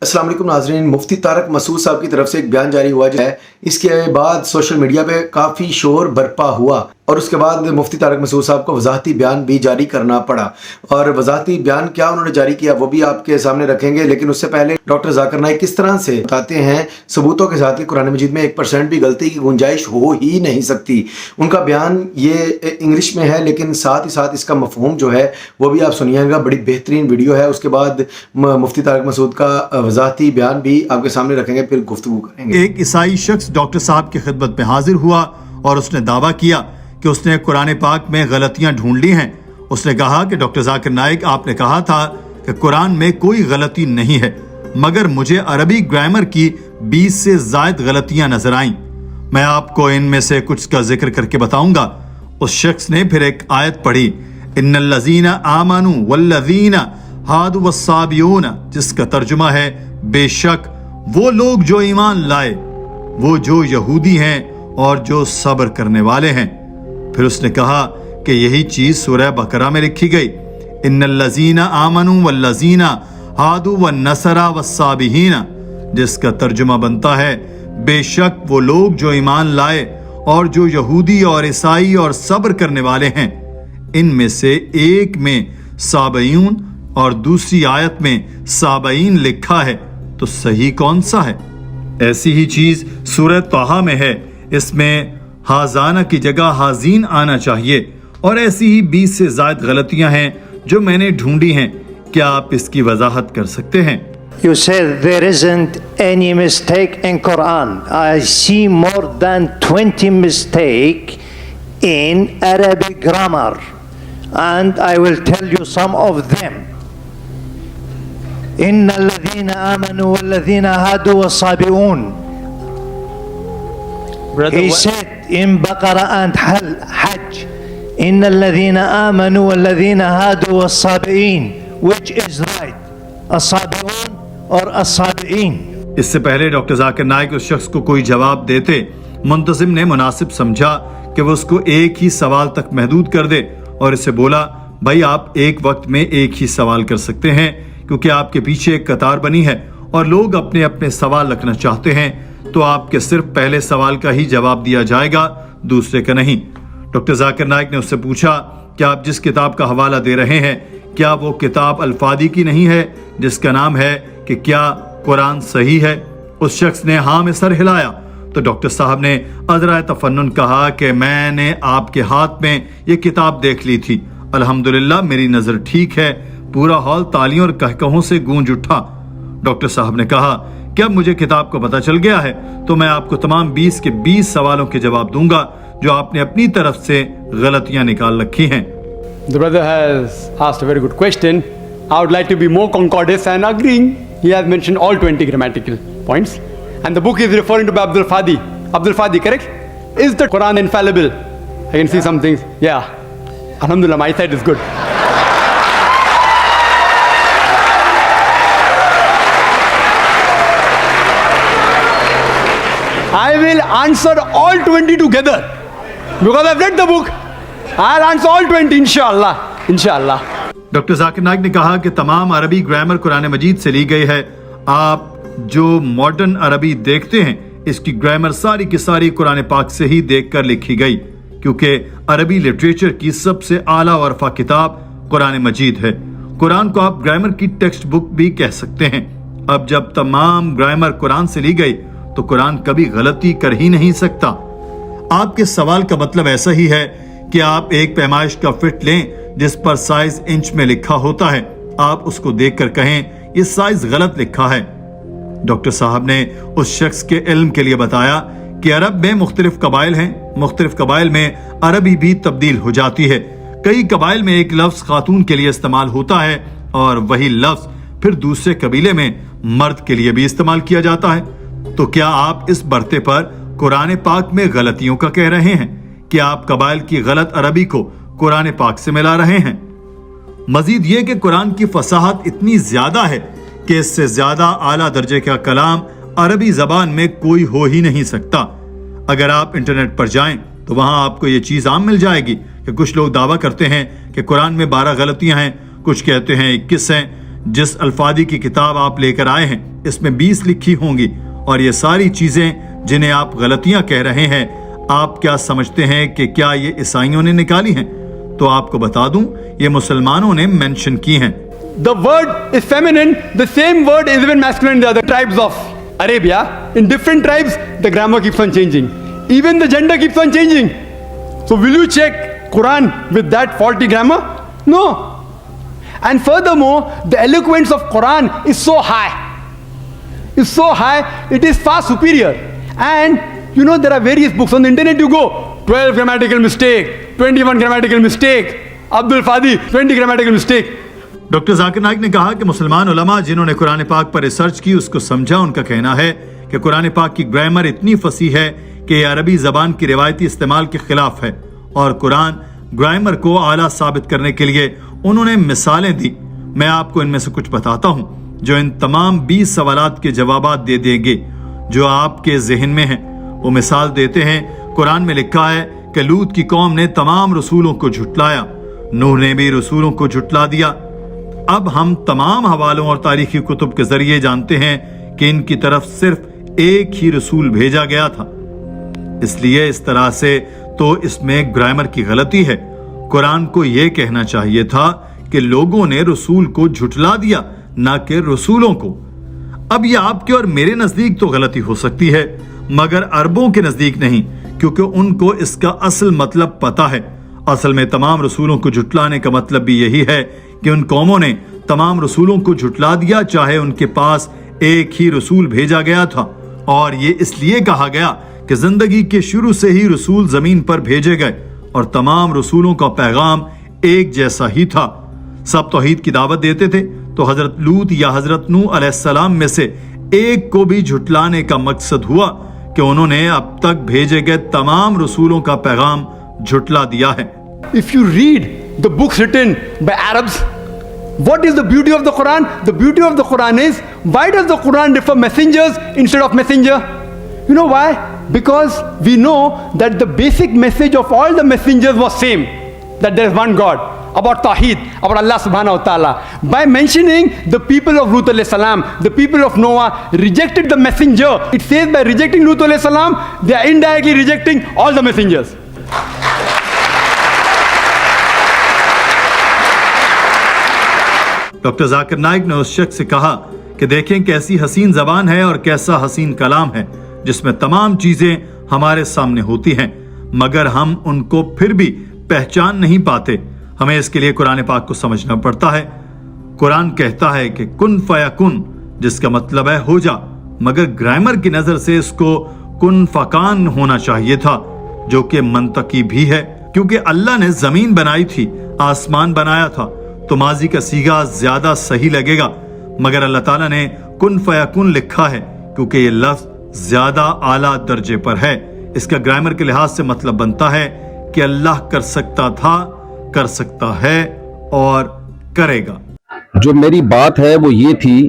अस्सलाम वालेकुम नाज़रीन, मुफ्ती तारक मसूद साहब की तरफ से एक बयान जारी हुआ जो है, इसके बाद सोशल मीडिया पे काफ़ी शोर बरपा हुआ और उसके बाद मुफ्ती तारक मसूद साहब को वजाहती बयान भी जारी करना पड़ा। और वजाहती बयान क्या उन्होंने जारी किया वो भी आपके सामने रखेंगे, लेकिन उससे पहले डॉक्टर जाकिर नाइक किस तरह से बताते हैं सबूतों के साथ कि कुरान मजीद में 1% भी गलती की गुंजाइश हो ही नहीं सकती। उनका बयान ये इंग्लिश में है, लेकिन साथ ही साथ इसका मफहूम जो है वो भी आप सुनिएगा। बड़ी बेहतरीन वीडियो है। उसके बाद मुफ्ती तारक मसूद का वजाहती बयान भी आपके सामने रखेंगे, फिर गुफ्तगू करेंगे। एक ईसाई शख्स डॉक्टर साहब की खिदमत में हाजिर हुआ और उसने दावा किया कि उसने कुरान पाक में गलतियां ढूंढ ली हैं। उसने कहा कि डॉक्टर जाकिर नाइक, आपने कहा था कि कुरान में कोई गलती नहीं है, मगर मुझे अरबी ग्रामर की 20 से ज़ायद गलतियां नजर आईं। मैं आपको इनमें से कुछ का जिक्र करके बताऊंगा। उस शख्स ने फिर एक आयत पढ़ी, इन्नल्लज़ीना आमनू वल्लज़ीना हादू वस्साबियून, जिसका तर्जुमा है बेशक वो लोग जो ईमान लाए, वो जो यहूदी हैं और जो सब्र करने वाले हैं। फिर उसने कहा कि यही चीज सूरह बकरा में लिखी गई, इन्नल्लज़ीना आमनू वल्लज़ीना हादू वन्नसरा वस्साबिहीना, जिसका तर्जुमा बनता है बेशक वो लोग जो ईमान लाए और जो यहूदी और ईसाई और सब्र करने वाले हैं। इनमें से एक में साबईन और दूसरी आयत में साबईन लिखा है, तो सही कौन सा है? ऐसी ही चीज सूरह तहा में है, इसमें हाजाना की जगह हाजीन आना चाहिए। और ऐसी ही 20 से ज़ायद गलतियां हैं जो मैंने ढूंढी हैं। क्या आप इसकी वजाहत कर सकते हैं? You said there isn't any mistake in Quran. I see more than 20 mistake in Arabic grammar, and I will tell you some of them. إن الذين آمنوا والذين هادوا والصابئون. He said in Baqarah and Hajj, إن الذين آمنوا والذين هادوا والصابئين, which is right, الصابئون और الصابئين? इससे पहले डॉक्टर जाकिर नाइक उस शख्स को कोई जवाब देते, मुंतजिम ने मुनासिब समझा कि वो उसको एक ही सवाल तक महदूद कर दे और इसे बोला, भाई आप एक वक्त में एक ही सवाल कर सकते हैं, क्योंकि आपके पीछे एक कतार बनी है और लोग अपने अपने सवाल रखना चाहते हैं, तो आपके सिर्फ पहले सवाल का ही जवाब दिया जाएगा, दूसरे का नहीं। डॉक्टर जाकिर नाइक ने उससे पूछा कि आप जिस किताब का हवाला दे रहे हैं, क्या वो किताब अल्फादी की नहीं है जिसका नाम है कि क्या कुरान सही है? उस शख्स ने हाँ में सर हिलाया। तो डॉक्टर साहब ने अज़रा तफन्नुन कहा कि मैंने आपके हाथ में ये किताब देख ली थी, अल्हम्दुलिल्लाह मेरी नज़र ठीक है। पूरा हॉल तालियों और कहकहों से गूंज उठा। डॉक्टर साहब ने कहा कि अब मुझे किताब को पता चल गया है, तो मैं आपको तमाम 20 के 20 सवालों के जवाब दूंगा जो आपने अपनी तरफ से गलतियां निकाल रखी हैं। The brother has asked a very good question. I would like to be more concordant and agreeing. He has mentioned all 20 grammatical points. And the book is referring to Abdul Fadi. Abdul Fadi, correct? Is the Quran infallible? I can see some things. Yeah. Alhamdulillah, my side is good. I will answer all 20 together. Because I've read the book. I'll answer all 20 inshallah. Inshallah. Doctor Zakir Naik ने कहा कि तमाम अरबी grammar Quran मजीद से ली गई है। आप जो मॉडर्न अरबी देखते हैं, इसकी ग्रामर सारी की सारी कुरान पाक से ही देखकर लिखी गई, क्योंकि अरबी लिटरेचर की सबसे आला वरफा किताब कुरान मजीद है। कुरान को आप ग्रामर की टेक्स्ट बुक भी कह सकते हैं। अब जब तमाम ग्रामर कुरान से ली गई, तो कुरान कभी गलती कर ही नहीं सकता। आपके सवाल का मतलब ऐसा ही है कि आप एक पैमाइश का फिट लें जिस पर साइज इंच में लिखा होता है, आप उसको देखकर कहें ये साइज गलत लिखा है। डॉक्टर साहब ने उस शख्स के इल्म के लिए बताया कि अरब में मुख्तलिफ कबाइल हैं, मुख्तलिफ कबाइल में अरबी भी तब्दील हो जाती है। कई कबाइल में एक लफ्ज खातून के लिए इस्तेमाल होता है और वही लफ्ज फिर दूसरे कबीले में मर्द के लिए भी इस्तेमाल किया जाता है। तो क्या आप इस बरते पर कुरान पाक में गलतियों का कह रहे हैं कि आप कबाइल की गलत अरबी को कुरान पाक से मिला रहे हैं? मजीद ये कि कुरान की फसाहत इतनी ज्यादा है कि इससे ज्यादा आला दर्जे का कलाम अरबी जबान में कोई हो ही नहीं सकता। अगर आप इंटरनेट पर जाएं तो वहां आपको ये चीज आम मिल जाएगी कि कुछ लोग दावा करते हैं कि कुरान में 12 गलतियां हैं, कुछ कहते हैं 21 हैं, जिस अल्फादी की किताब आप लेकर आए हैं इसमें 20 लिखी होंगी, और ये सारी चीजें जिन्हें आप गलतियां कह रहे हैं, आप क्या समझते हैं कि क्या ये ईसाइयों ने निकाली हैं? तो आपको बता दूं, ये मुसलमानों ने मेंशन की हैं। The word is feminine, the same word is even masculine in the other tribes of Arabia. In different tribes, the grammar keeps on changing. Even the gender keeps on changing. So will you check Quran with that faulty grammar? No. And furthermore, the eloquence of Quran is so high. It's so high, it is far superior. And you know, there are various books on the internet. You go 12 grammatical mistake, 21 grammatical mistake, Abdul Fadi 20 grammatical mistake. Doctor Zakir Naik ने कहा कि मुसलमान उलमा जिन्होंने कुरान पाक पर research की उसको समझा, उनका कहना है कि कुरान पाक की ग्रामर इतनी फसी है कि यह अरबी जबान की रिवायती इस्तेमाल के खिलाफ है, और कुरान ग्रामर को आला साबित करने के लिए उन्होंने मिसालें दी। मैं आपको इनमें से कुछ बताता हूँ जो इन तमाम 20 सवालात के जवाबात दे देंगे जो आपके जहन में हैं। वो मिसाल देते हैं, कुरान में लिखा है कि लूत की कौम ने तमाम रसूलों को झुटलाया, नूह ने भी रसूलों को झुटला दिया। अब हम तमाम हवालों और तारीखी कुतुब के जरिए जानते हैं कि इनकी तरफ सिर्फ एक ही रसूल भेजा गया था, इसलिए इस तरह से तो इसमें ग्रामर की गलती है। कुरान को यह कहना चाहिए था कि लोगों ने रसूल को झुटला दिया, ना कि रसूलों को। अब ये आपके और मेरे नजदीक तो गलती हो सकती है, मगर अरबों के नजदीक नहीं, क्योंकि उनको इसका असल मतलब पता है। असल में तमाम रसूलों को झुटलाने का मतलब भी यही है कि उन कौमों ने तमाम रसूलों को झुटला दिया, चाहे उनके पास एक ही रसूल भेजा गया था। और ये इसलिए कहा गया कि जिंदगी के शुरू से ही रसूल जमीन पर भेजे गए और तमाम रसूलों का पैगाम एक जैसा ही था। सब तौहीद की दावत देते थे, तो हजरत लूत या हजरत नूह अलैहिस्सलाम में से एक को भी झुटलाने का मकसद हुआ कि उन्होंने अब तक भेजे गए तमाम रसूलों का पैगाम झुटला दिया है। If you read the books written by Arabs, what is the beauty of the Quran? The beauty of the Quran is, why does the Quran refer messengers instead of messenger? You know why? Because we know that the basic message of all the messengers was same, that there is one God, about Tawheed, about Allah subhanahu wa ta'ala. By mentioning the people of Lut alayhi salam, the people of Noah rejected the messenger. It says by rejecting Lut alayhi salam, they are indirectly rejecting all the messengers. Doctor Zakir Naik ने उस शख्स से कहा कि देखें कैसी हसीन जबान है और कैसा हसीन कलाम है, जिसमें तमाम चीजें हमारे सामने होती हैं, मगर हम उनको फिर भी पहचान नहीं पाते। हमें इसके लिए कुरान पाक को समझना पड़ता है। कुरान कहता है कि कुन फयकुन, जिसका मतलब है हो जा, मगर ग्रामर की नजर से इसको कुन फकान होना चाहिए था, जो कि मंतकी भी है, क्योंकि अल्लाह ने जमीन बनाई थी, आसमान बनाया था, तो माजी का सीगा ज्यादा सही लगेगा, मगर अल्लाह ताला ने कुन फयकुन लिखा है क्योंकि ये लफ्ज ज्यादा आला दर्जे पर है। इसका ग्रामर के लिहाज से मतलब बनता है कि अल्लाह कर सकता था, कर सकता है और करेगा। जो मेरी बात है वो ये थी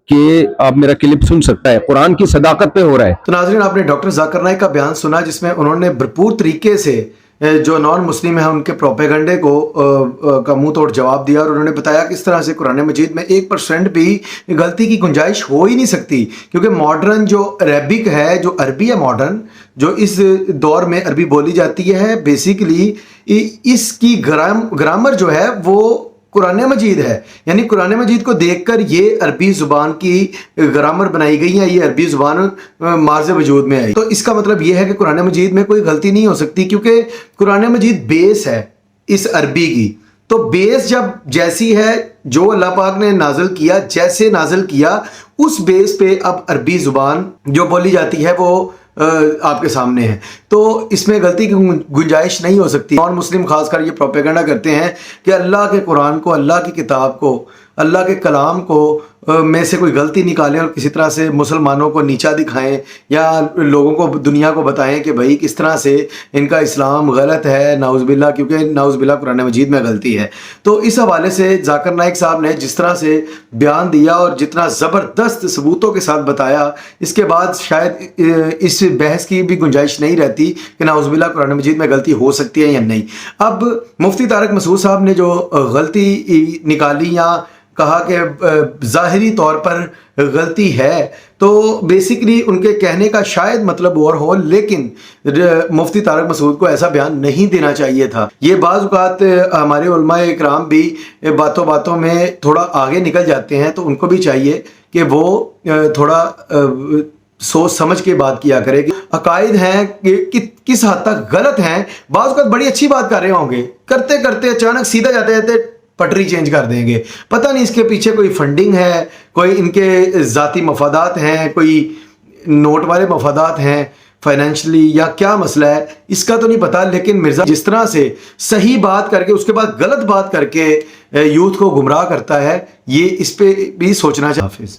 कि आप मेरा क्लिप सुन सकता है, कुरान की सदाकत पे हो रहा है। तो नाज़रीन, आपने डॉक्टर जाकिर नाइक का बयान सुना, जिसमें उन्होंने भरपूर तरीके से जो नॉन मुस्लिम है उनके प्रोपेगंडे को का मुंह तोड़ जवाब दिया, और उन्होंने बताया किस तरह से कुरान मजीद में 1% भी गलती की गुंजाइश हो ही नहीं सकती, क्योंकि मॉडर्न जो अरबिक है, जो अरबी है मॉडर्न, जो इस दौर में अरबी बोली जाती है, बेसिकली इसकी ग्रामर जो है वो कुरान मजीद है। यानी कुरान मजीद को देखकर ये अरबी ज़ुबान की ग्रामर बनाई गई है, ये अरबी ज़ुबान मार्ज़ वजूद में आई। तो इसका मतलब ये है कि कुरान मजीद में कोई गलती नहीं हो सकती, क्योंकि कुरान मजीद बेस है इस अरबी की। तो बेस जब जैसी है, जो अल्लाह पाक ने नाज़िल किया, जैसे नाज़िल किया, उस बेस पे अब अरबी ज़ुबान जो बोली जाती है वो आपके सामने है। तो इसमें गलती की गुंजाइश नहीं हो सकती। नॉन मुस्लिम खासकर ये प्रोपेगेंडा करते हैं कि अल्लाह के कुरान को, अल्लाह की किताब को, अल्लाह के कलाम को में से कोई गलती निकालें और किसी तरह से मुसलमानों को नीचा दिखाएं, या लोगों को, दुनिया को बताएं कि भाई किस तरह से इनका इस्लाम गलत है, नाउज़ुबिल्लाह, क्योंकि नाउज़ुबिल्लाह कुरान मजीद में गलती है। तो इस हवाले से जाकिर नाइक साहब ने जिस तरह से बयान दिया और जितना ज़बरदस्त सबूतों के साथ बताया, इसके बाद शायद इस बहस की भी गुंजाइश नहीं रहती कि नाउज़ुबिल्लाह कुरान मजीद में गलती हो सकती है या नहीं। अब मुफ्ती तारिक मसूद साहब ने जो गलती निकाली या کہا کہ ظاہری طور پر غلطی ہے، تو بیسیکلی ان کے کہنے کا شاید مطلب اور ہو، لیکن مفتی طارق مسعود کو ایسا بیان نہیں دینا چاہیے تھا۔ یہ بعض اوقات ہمارے علماء اکرام بھی باتوں باتوں میں تھوڑا آگے نکل جاتے ہیں، تو ان کو بھی چاہیے کہ وہ تھوڑا سوچ سمجھ کے بات کیا کرے کہ عقائد ہیں کہ کس حد تک غلط ہیں۔ بعض اوقات بڑی اچھی بات کر رہے ہوں گے، کرتے کرتے اچانک سیدھا جاتے جاتے پٹری چینج کر دیں گے، پتہ نہیں اس کے پیچھے کوئی فنڈنگ ہے، کوئی ان کے ذاتی مفادات ہیں، کوئی نوٹ والے مفادات ہیں فائنینشلی، یا کیا مسئلہ ہے اس کا تو نہیں پتا۔ لیکن مرزا جس طرح سے صحیح بات کر کے اس کے بعد غلط بات کر کے یوتھ کو گمراہ کرتا ہے، یہ اس پہ بھی سوچنا چاہیے۔ حافظ۔